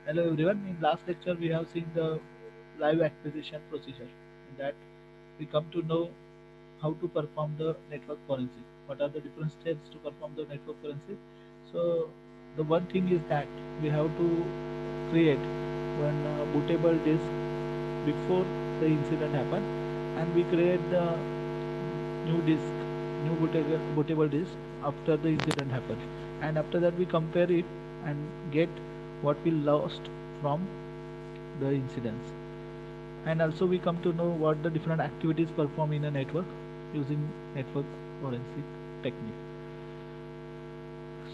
Hello everyone. In last lecture we have seen the live acquisition procedure. In that we come to know how to perform the network forensic. What are the different steps to perform the network forensic? So the one thing is that we have to create one bootable disk before the incident happened, and we create the new disk, bootable disk after the incident happened, and after that we compare it and get what we lost from the incidents. And also we come to know what the different activities performed in a network using network forensic technique.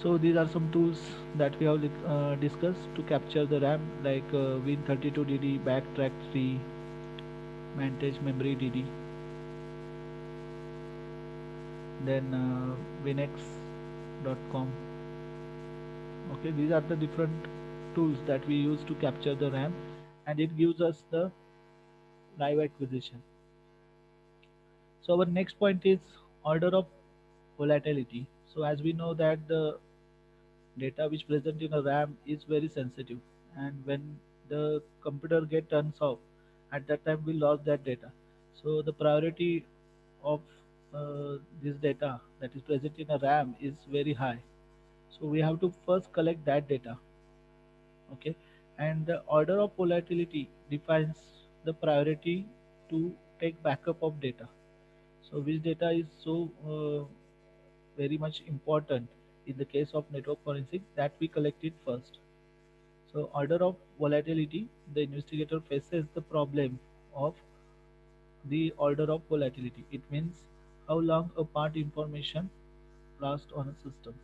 So these are some tools that we have discussed to capture the RAM, like Win32DD, Backtrack 3, Mantage Memory DD, then Winex.com. Okay, these are the different tools that we use to capture the RAM, and it gives us the live acquisition. So our next point is order of volatility. So as we know that the data which present in a RAM is very sensitive, and when the computer get turns off, at that time we lost that data. So the priority of this data that is present in a RAM is very high. So we have to first collect that data. Okay, and the order of volatility defines the priority to take backup of data. So which data is so very much important in the case of network forensic, that we collect it first. So order of volatility, the investigator faces the problem of the order of volatility. It means how long a part information lasts on a system.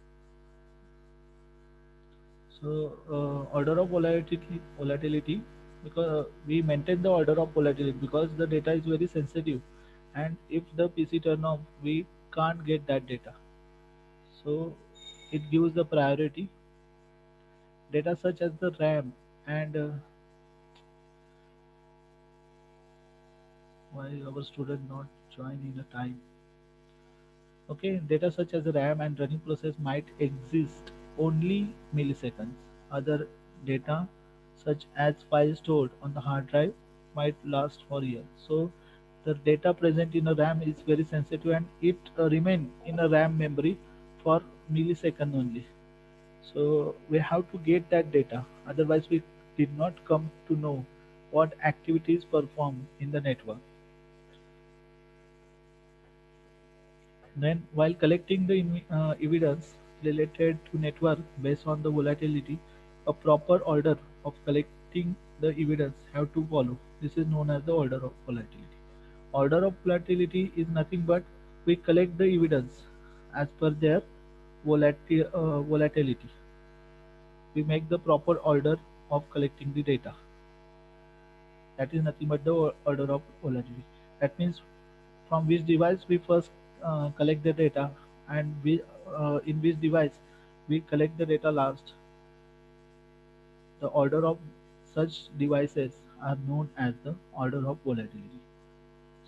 So order of volatility, because we maintain the order of volatility because the data is very sensitive, and if the PC turn off, we can't get that data. So it gives the priority. Data such as the RAM and why our student not join in a time. Okay, data such as RAM and running process might exist only milliseconds. Other data such as files stored on the hard drive might last for years. So the data present in a RAM is very sensitive, and it remain in a RAM memory for millisecond only. So we have to get that data. Otherwise, we did not come to know what activities perform in the network. Then, while collecting the evidence related to network based on the volatility, a proper order of collecting the evidence have to follow. This is known as the order of volatility. Order of volatility is nothing but we collect the evidence as per their volatility. We make the proper order of collecting the data. That is nothing but the order of volatility. That means from which device we first collect the data, and in which device we collect the data last. The order of such devices are known as the order of volatility.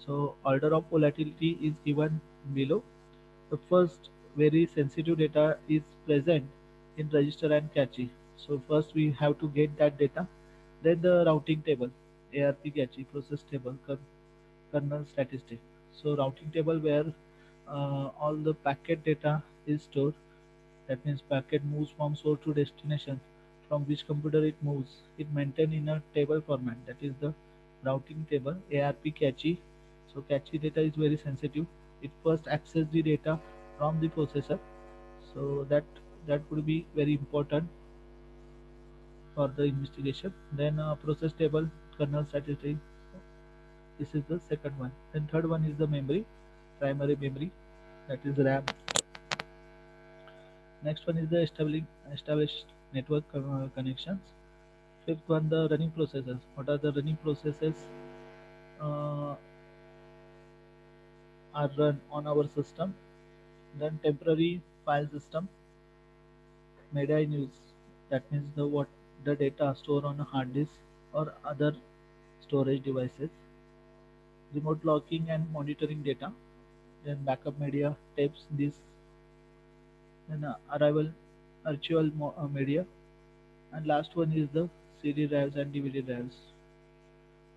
So order of volatility is given below. The first very sensitive data is present in register and cache. So first we have to get that data. Then the routing table, ARP cache, process table, kernel statistic. So routing table where all the packet data is stored. That means packet moves from source to destination. From which computer it moves, it maintained in a table format. That is the routing table. ARP cache. So cache data is very sensitive. It first access the data from the processor. So that would be very important for the investigation. Then process table, kernel statistic. This is the second one. Then third one is the memory, primary memory, that is RAM. Next one is the established network connections. Fifth one, the running processes. What are the running processes uh, are run on our system? Then temporary file system, media in use. That means the data stored on a hard disk or other storage devices. Remote logging and monitoring data. Then backup media, tapes, disks. Then arrival, media, and last one is the CD drives and DVD drives.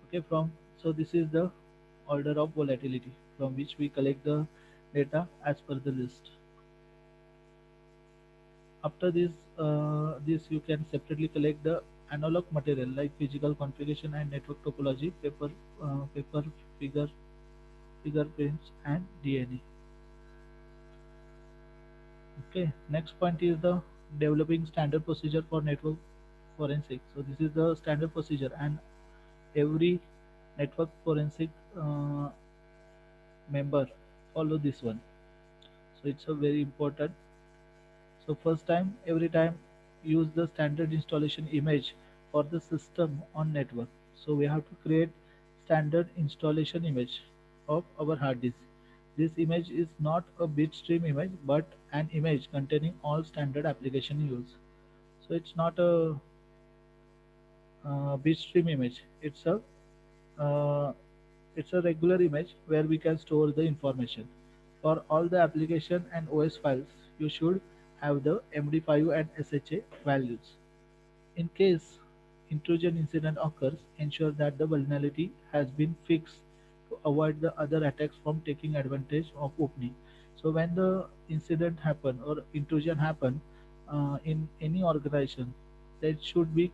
Okay, from so this is the order of volatility from which we collect the data as per the list. After this you can separately collect the analog material like physical configuration and network topology, paper, figure, fingerprints, and DNA. Okay, next point is the developing standard procedure for network forensic. So this is the standard procedure, and every network forensic uh, member follow this one. So it's a very important. So first time, every time use the standard installation image for the system on network. So we have to create standard installation image of our hard disk. This image is not a bitstream image but an image containing all standard application use. So it's not a bitstream image. Uh, it's a regular image where we can store the information. For all the application and OS files, you should have the MD5 and SHA values. In case intrusion incident occurs, ensure that the vulnerability has been fixed to avoid the other attacks from taking advantage of opening. So when the incident happen or intrusion happen in any organization, they should be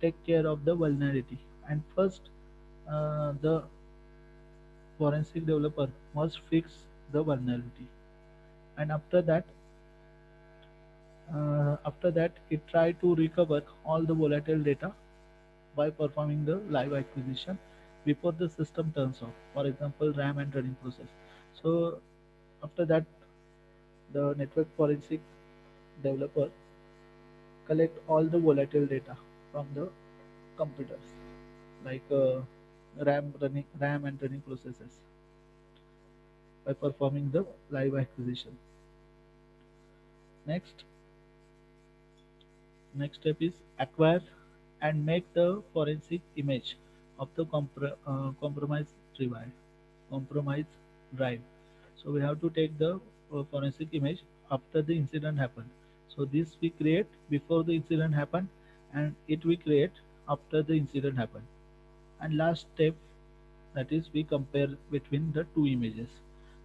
take care of the vulnerability. And first, the forensic developer must fix the vulnerability, and after that it try to recover all the volatile data by performing the live acquisition before the system turns off, for example RAM and running process. So after that, the network forensic developer collect all the volatile data from the computers like RAM and running processes by performing the live acquisition. Next next step is acquire and make the forensic image of the compromised drive. So we have to take the forensic image after the incident happened. So this we create before the incident happened, and it we create after the incident happened. And last step, that is we compare between the two images.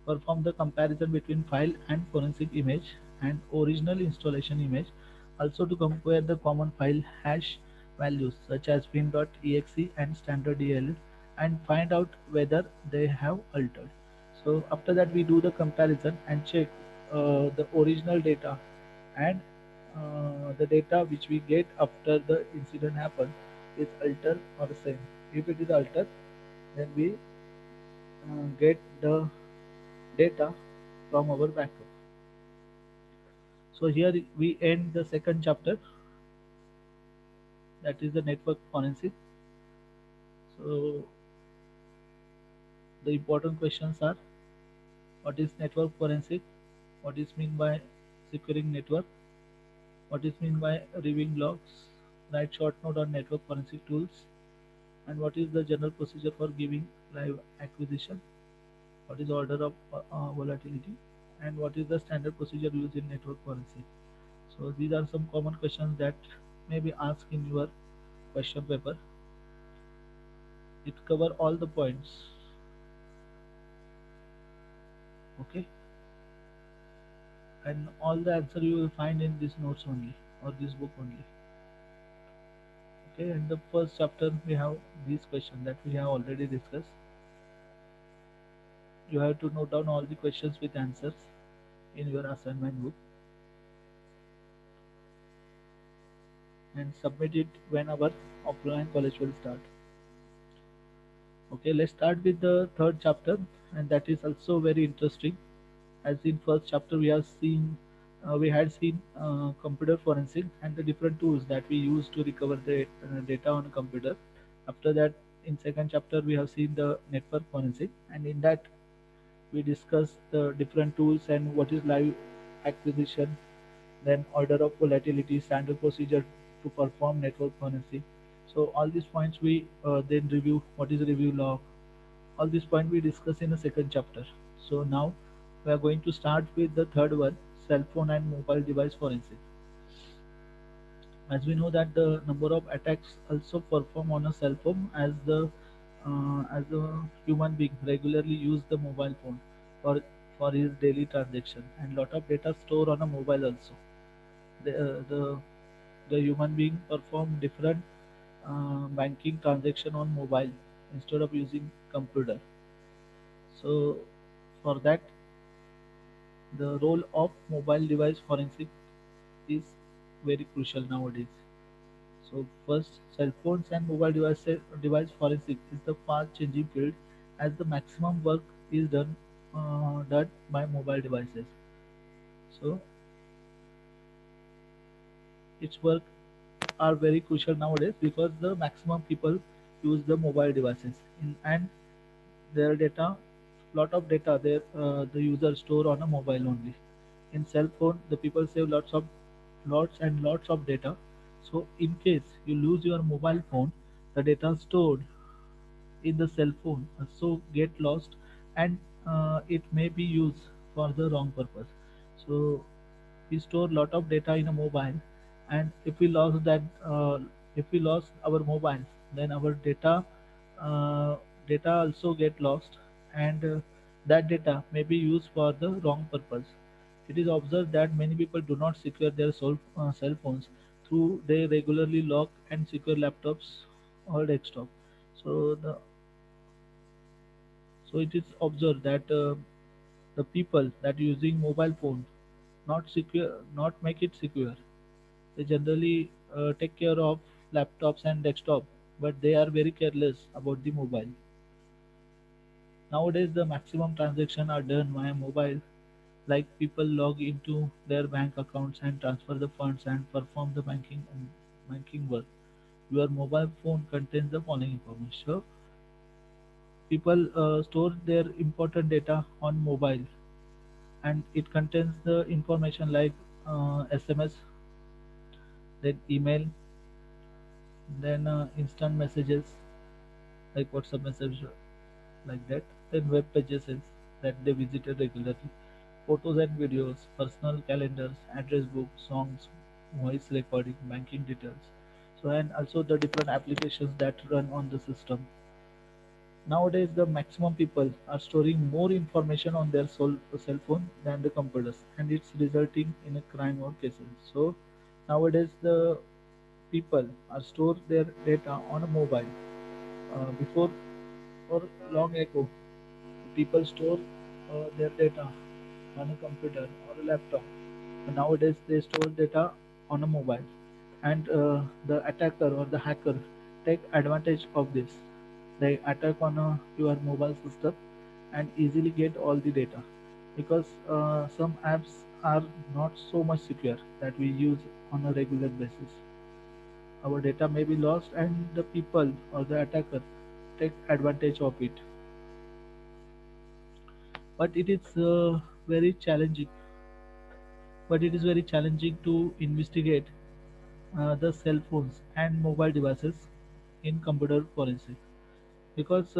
Perform the comparison between file and forensic image and original installation image. Also to compare the common file hash values such as win.exe and standard DLL and find out whether they have altered. So after that we do the comparison and check the original data and the data which we get after the incident happened is altered or the same. If it is altered, then we get the data from our backup. So here we end the second chapter, that is the network forensic. So the important questions are: what is network forensic? What is mean by securing network? What is mean by reviewing logs? Write short note on network forensic tools. And what is the general procedure for giving live acquisition? What is order of volatility? And what is the standard procedure used in network forensic? So these are some common questions that may be asked in your question paper. It cover all the points. Okay, and all the answer you will find in this notes only or this book only. Okay, and the first chapter we have these questions that we have already discussed. You have to note down all the questions with answers in your assignment book and submit it when our offline college will start. Okay, let's start with the third chapter, and that is also very interesting. As in first chapter, we had seen computer forensic and the different tools that we use to recover the data on a computer. After that, in second chapter, we have seen the network forensic, and in that we discuss the different tools and what is live acquisition, then order of volatility, standard procedure to perform network forensic. So all these points we then review. What is review log? All these points we discuss in the second chapter. So now we are going to start with the third one, cell phone and mobile device forensic. as we know that the number of attacks also perform on a cell phone as the human being regularly use the mobile phone for for his daily transaction, and lot of data stored on a mobile also. The human being perform different banking transaction on mobile instead of using computer. So for that, the role of mobile device forensic is very crucial nowadays. So first, cell phones and mobile device forensic is the fast-changing field, as the maximum work is done by mobile devices. So its work are very crucial nowadays because the maximum people use the mobile devices and their data, lot of data the user store on a mobile only. In cell phone, the people save lots and lots of data. So in case you lose your mobile phone, the data stored in the cell phone so get lost, and it may be used for the wrong purpose. So we store lot of data in a mobile, and if we lost our mobile, then our uh, data also get lost, and that data may be used for the wrong purpose. It is observed that many people do not secure their cell phones through they regularly lock and secure laptops or desktop. So it is observed that the people that using mobile phone not make it secure. They generally take care of laptops and desktop, but they are very careless about the mobile. Nowadays, the maximum transactions are done via mobile, like people log into their bank accounts and transfer the funds and perform the banking work. Your mobile phone contains the following information. So, people store their important data on mobile, and it contains the information like SMS, then email, then instant messages like WhatsApp message like that, then web pages that they visited regularly, photos and videos, personal calendars, address book, songs, voice recording, banking details. So and also the different applications that run on the system. Nowadays, the maximum people are storing more information on their cell phone than the computers, and it's resulting in a crime or cases. So nowadays, the people are store their data on a mobile. Before or long ago, people store their data on a computer or a laptop. But nowadays, they store data on a mobile, and the attacker or the hacker take advantage of this. They attack on your mobile system and easily get all the data, because some apps are not so much secure that we use on a regular basis. Our data may be lost, and the people or the attacker take advantage of it. But it is very challenging. But it is very challenging to investigate the cell phones and mobile devices in computer forensic, because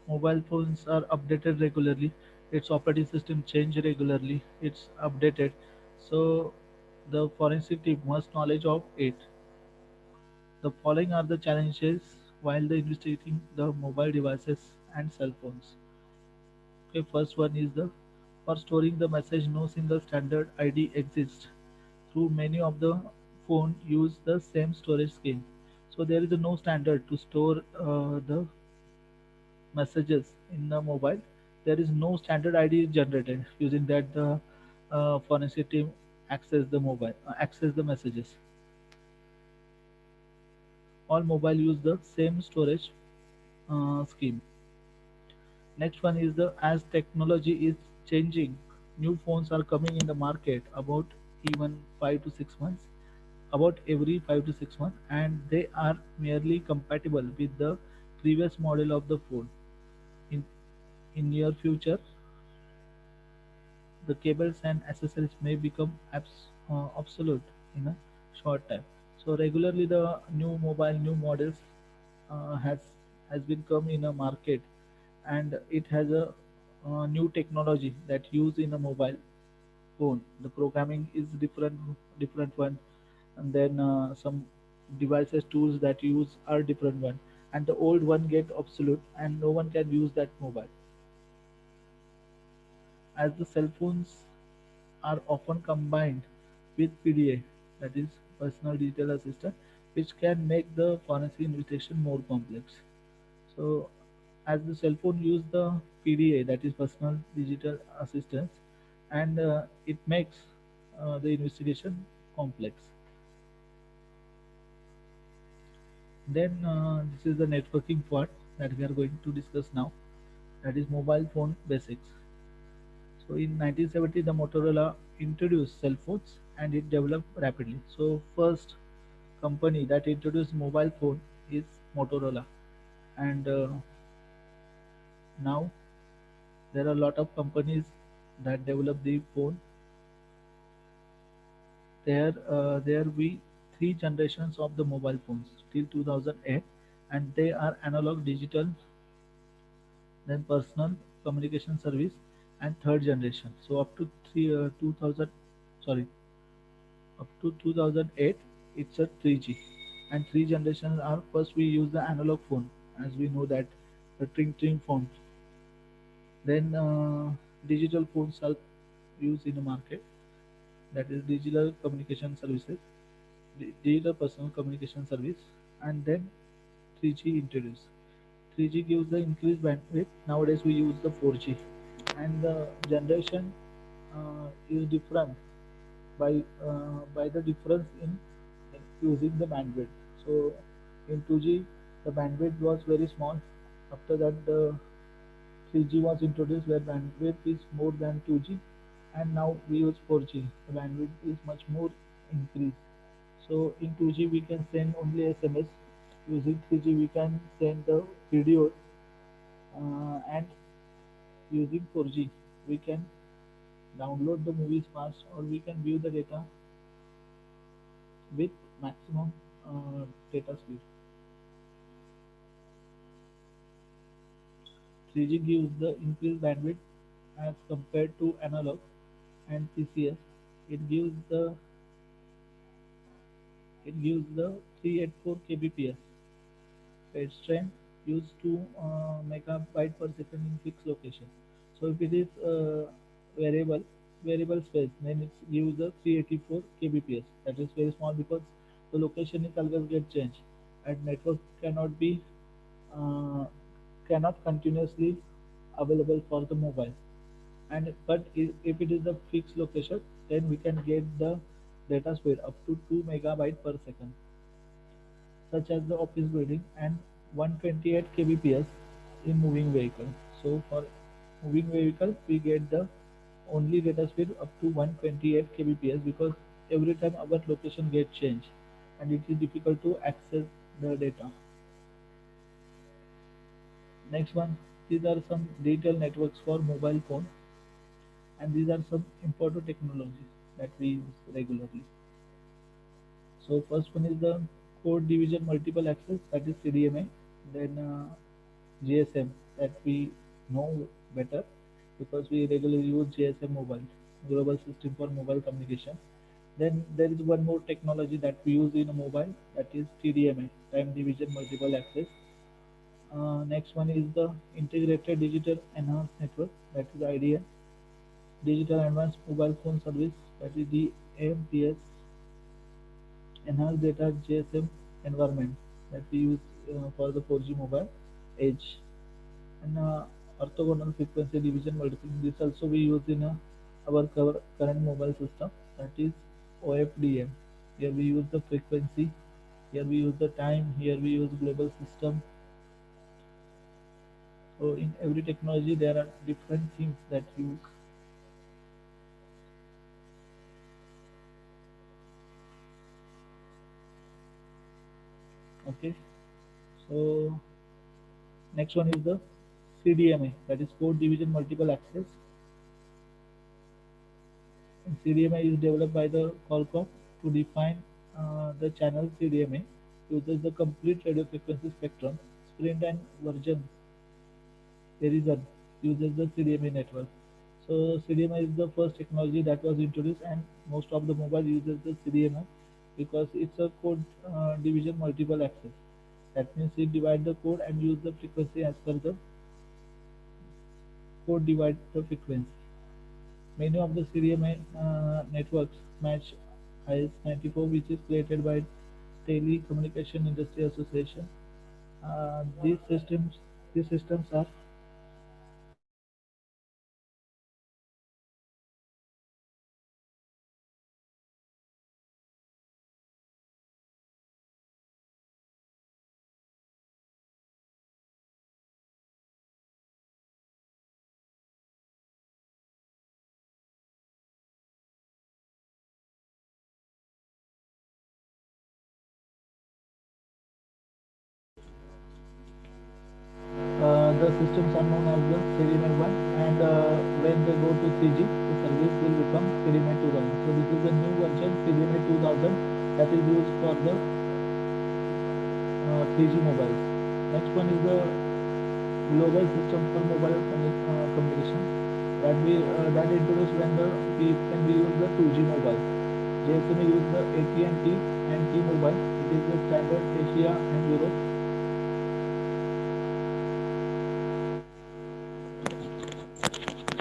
mobile phones are updated regularly, its operating system change regularly, it's updated. So the forensic team must knowledge of it. The following are the challenges while the investigating the mobile devices and cell phones. Okay, first one is the for storing the message, no single standard ID exists. Through many of the phone use the same storage scheme, so there is no standard to store the messages in the mobile. There is no standard ID generated using that the forensic team access the messages. All mobile use the same storage scheme. Next one is the as technology is changing, new phones are coming in the market even 5 to 6 months, about every 5 to 6 months, and they are merely compatible with the previous model of the phone. In near future, the cables and accessories may become obsolete in a short time. So regularly, the new models uh, has has been come in a market, and it has a new technology that used in a mobile phone. The programming is different one. and then some devices tools that use are different one, and the old one get obsolete and no one can use that mobile. As the cell phones are often combined with PDA, that is personal digital assistant, which can make the forensic investigation more complex. So, as the cell phone use the PDA, that is personal digital assistance, and it makes the investigation complex. Then this is the networking part that we are going to discuss now. That is mobile phone basics. So in 1970, the Motorola introduced cell phones and it developed rapidly. So first company that introduced mobile phone is Motorola, and now there are a lot of companies that develop the phone. There be three generations of the mobile phones till 2008, and they are analog, digital, then personal communication service, and third generation. So up to 2000, sorry, up to 2008, it's a 3G, and three generations are first we use the analog phone, as we know that the tring phone. Then digital phones are used in the market, that is digital communication services, digital personal communication service, and then 3G introduced. 3G gives the increased bandwidth. Nowadays we use the 4G, and the generation is different by the difference in using the bandwidth. So in 2G the bandwidth was very small. After that the 3G was introduced where bandwidth is more than 2G, and now we use 4G. The bandwidth is much more increased. So in 2G we can send only SMS. Using 3G we can send the video, and using 4G we can download the movies fast, or we can view the data with maximum data speed. 3G gives the increased bandwidth as compared to analog and PCS. It gives the it gives the 384 kbps. Its strength used to megabyte per second in fixed location. So if it is variable space, then it gives the 384 kbps. That is very small because the location is always get changed, and network uh, cannot continuously available for the mobile. And but if it is a fixed location, then we can get the data speed up to 2 megabyte per second, such as the office building, and 128 kbps in moving vehicle. So for moving vehicle, we get the only data speed up to 128 kbps because every time our location gets changed, and it is difficult to access the data. Next one, these are some digital networks for mobile phone, and these are some important technologies that we use regularly. So first one is the code division multiple access, that is CDMA. Then GSM, that we know better because we regularly use GSM mobile, Global System for Mobile Communication. Then there is one more technology that we use in a mobile, that is TDMA, Time Division Multiple Access. Next one is the Integrated Digital Enhanced Network, that is IDN. Digital Advanced Mobile Phone Service, that is DAMPS. Enhanced Data GSM Environment, that we use for the 4G mobile edge. And orthogonal frequency division multiplexing, this also we use in our current mobile system, that is OFDM. Here we use the frequency, here we use the time, here we use global system. So in every technology there are different things that use. Okay, so next one is the CDMA, that is code division multiple access. And CDMA is developed by the Qualcomm to define the channel. CDMA uses the complete radio frequency spectrum. Sprint and Virgin Verizon uses the CDMA network. So CDMA is the first technology that was introduced, and most of the mobile uses the CDMA because it's a code division multiple access. That means it divide the code and use the frequency as per the code divide the frequency. Many of the CDMA networks match IS-94, which is created by Telecommunication Industry Association. Uh, these systems these systems are the systems are known as the CDMA 1, and when they go to 3G, the service will become CDMA 2000. So this is the new version CDMA 2000 that is used for the 3G mobiles. Next one is the global system for mobile communication that introduced when we use the 2G mobile. GSM use the AT&T and T-Mobile. It is the standard Asia and Europe.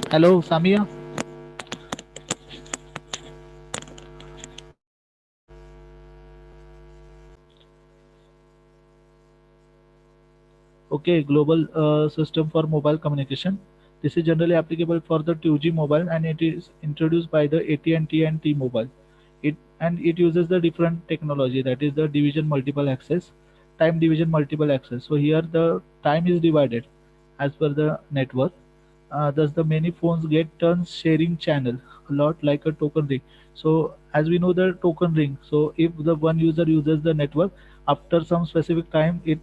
Hello, Samia. Okay, global system for mobile communication. This is generally applicable for the 2G mobile, and it is introduced by the AT&T and T-Mobile. It uses the different technology, that is the division multiple access, time division multiple access. So here the time is divided as per the network. Thus, the many phones get turns sharing channel a lot like a token ring. So, as we know the token ring, so if the one user uses the network, after some specific time, it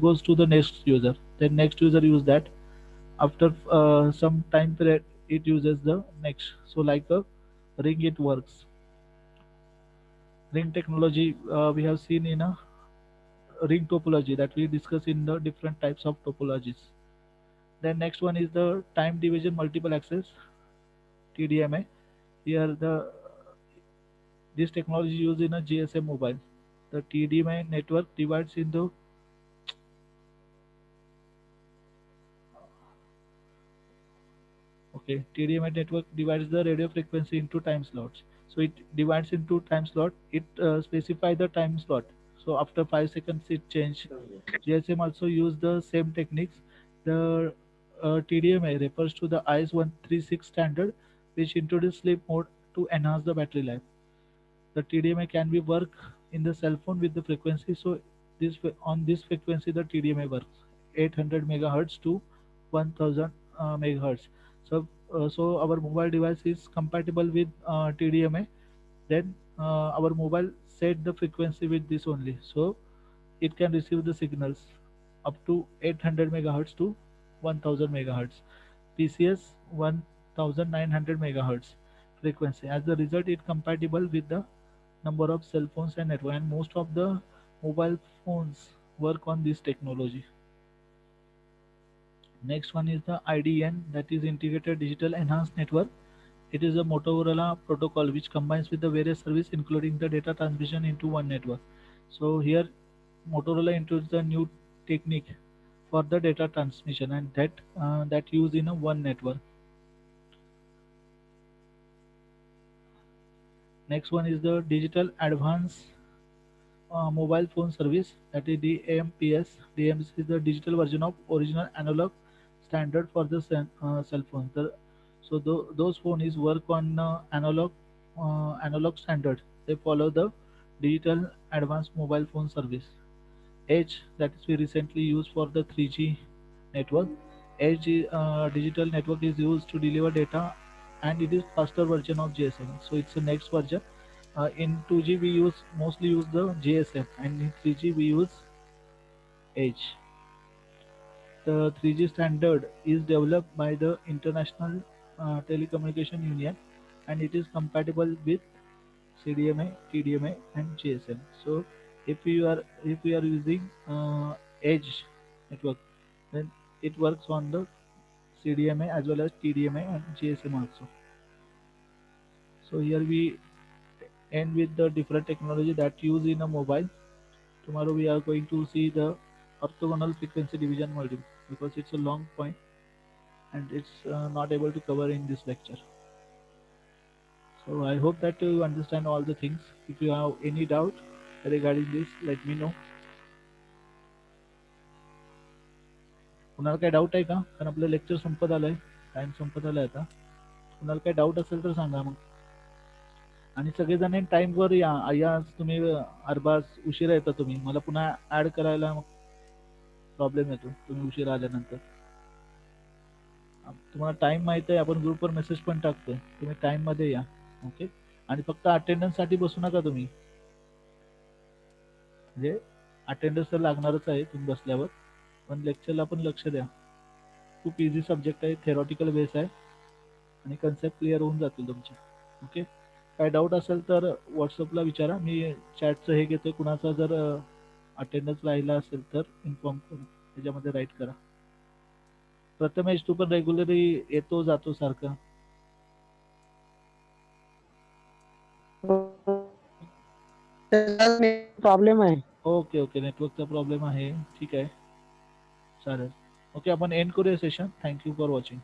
goes to the next user. Then next user use that. After some time period, it uses the next. So, like a ring, it works. Ring technology we have seen in a ring topology that we discuss in the different types of topologies. Then next one is the time division multiple access TDMA. Here the this technology used in a GSM mobile. The TDMA network divides into okay TDMA network divides the radio frequency into time slots. So it divides into time slot. It specifies the time slot. So after 5 seconds it change. GSM also use the same techniques. The TDMA refers to the IS 136 standard, which introduced sleep mode to enhance the battery life. The TDMA can be work in the cell phone with the frequency. So on this frequency the TDMA works 800 megahertz to 1000 megahertz. So our mobile device is compatible with TDMA. Then our mobile set the frequency with this only. So it can receive the signals up to 800 megahertz to 1000 megahertz. PCS 1900 megahertz frequency. As a result, it compatible with the number of cell phones and network, and most of the mobile phones work on this technology. Next one is the IDN, that is Integrated Digital Enhanced Network. It is a Motorola protocol which combines with the various services including the data transmission into one network. So here Motorola introduced a new technique for the data transmission, and that used in a one network. Next one is the Digital Advanced Mobile Phone Service, that is DAMPS. DAMPS is the digital version of original analog standard for the cell phone. Those phones work on analog standard. They follow the Digital Advanced Mobile Phone Service. Edge, that is we recently used for the 3G network. Edge digital network is used to deliver data, and it is faster version of GSM. So it's the next version. In 2G we mostly use the GSM, and in 3G we use Edge. The 3G standard is developed by the International Telecommunication Union, and it is compatible with CDMA, TDMA, and GSM. So if we are using Edge network, then it works on the CDMA as well as TDMA and GSM also. So here we end with the different technology that use in a mobile. Tomorrow we are going to see the orthogonal frequency division module because it's a long point and it's not able to cover in this lecture. So I hope that you understand all the things. If you have any doubt regarding this, let me know. कुणाला काही doubt आहे का? कारण आपलं lecture Sampat आलंय, time Sampat आलाय आता. कुणाला काही डाऊट असेल तर सांगा मग. आणि सगळेजण टाईमवर या. या तुम्ही अर्बास उशिरा येता तुम्ही. मला पुन्हा ऍड करायला मग प्रॉब्लेम येतो तुम्ही उशिरा आल्यानंतर. तुम्हाला टाइम माहित आहे, आपण ग्रुपवर मेसेज पण टाकतोय. तुम्ही टाइम मध्ये या. ओके. आणि फक्त अटेंडन्स साठी बसू नका तुम्ही. म्हणजे अटेंडन्स तर लागणारच आहे तुम्ही बसल्यावर, पण लेक्चरला पण लक्ष द्या. खूप इझी सब्जेक्ट आहे, थेरॉटिकल बेस आहे आणि कन्सेप्ट क्लिअर होऊन जातील तुमचे. ओके. काय डाऊट असेल तर व्हॉट्सअपला विचारा. मी चॅटचं हे घेतोय. कुणाचा जर अटेंडन्स राहिला असेल तर इन्फॉर्म करू, त्याच्यामध्ये राईट करा. प्रथमेश, तू पण रेग्युलरली येतो जातो सारखा. प्रॉब्लेम आहे. ओके ओके, नेटवर्कचा प्रॉब्लेम आहे. ठीक आहे, चालेल. ओके, आपण एंड करूया सेशन. Thank you for watching.